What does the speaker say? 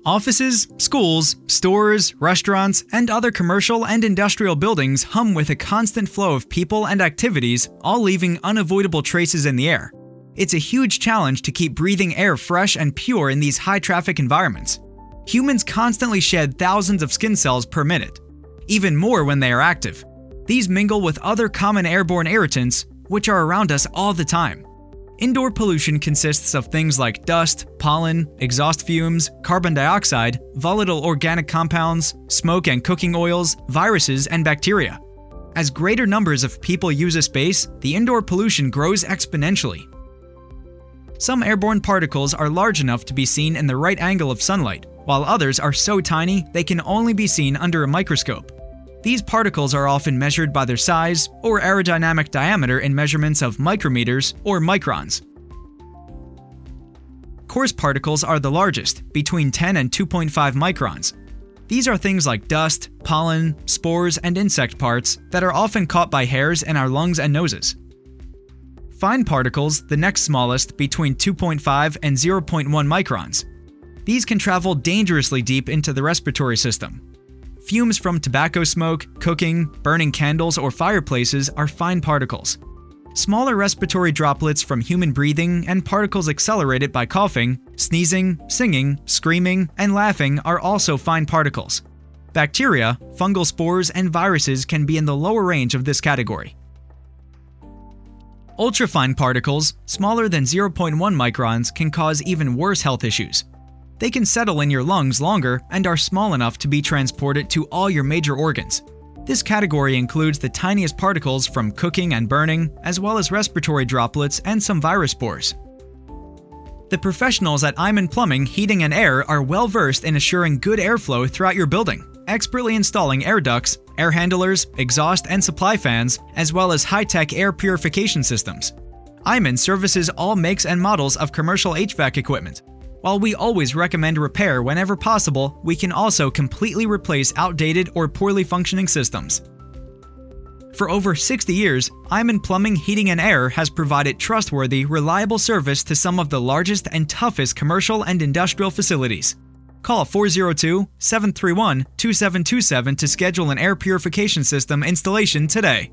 Offices, schools, stores, restaurants, and other commercial and industrial buildings hum with a constant flow of people and activities, all leaving unavoidable traces in the air. It's a huge challenge to keep breathing air fresh and pure in these high-traffic environments. Humans constantly shed thousands of skin cells per minute, even more when they are active. These mingle with other common airborne irritants, which are around us all the time. Indoor pollution consists of things like dust, pollen, exhaust fumes, carbon dioxide, volatile organic compounds, smoke and cooking oils, viruses, and bacteria. As greater numbers of people use a space, the indoor pollution grows exponentially. Some airborne particles are large enough to be seen in the right angle of sunlight, while others are so tiny they can only be seen under a microscope. These particles are often measured by their size or aerodynamic diameter in measurements of micrometers or microns. Coarse particles are the largest, between 10 and 2.5 microns. These are things like dust, pollen, spores, and insect parts that are often caught by hairs in our lungs and noses. Fine particles, the next smallest, between 2.5 and 0.1 microns. These can travel dangerously deep into the respiratory system. Fumes from tobacco smoke, cooking, burning candles, or fireplaces are fine particles. Smaller respiratory droplets from human breathing and particles accelerated by coughing, sneezing, singing, screaming, and laughing are also fine particles. Bacteria, fungal spores, and viruses can be in the lower range of this category. Ultrafine particles, smaller than 0.1 microns, can cause even worse health issues. They can settle in your lungs longer and are small enough to be transported to all your major organs. This category includes the tiniest particles from cooking and burning, as well as respiratory droplets and some virus spores. The professionals at Eyman Plumbing, Heating and Air are well versed in assuring good airflow throughout your building, expertly installing air ducts, air handlers, exhaust and supply fans, as well as high-tech air purification systems. Eyman services all makes and models of commercial HVAC equipment. While we always recommend repair whenever possible, we can also completely replace outdated or poorly functioning systems. For over 60 years, Eyman Plumbing, Heating and Air has provided trustworthy, reliable service to some of the largest and toughest commercial and industrial facilities. Call 402-731-2727 to schedule an air purification system installation today.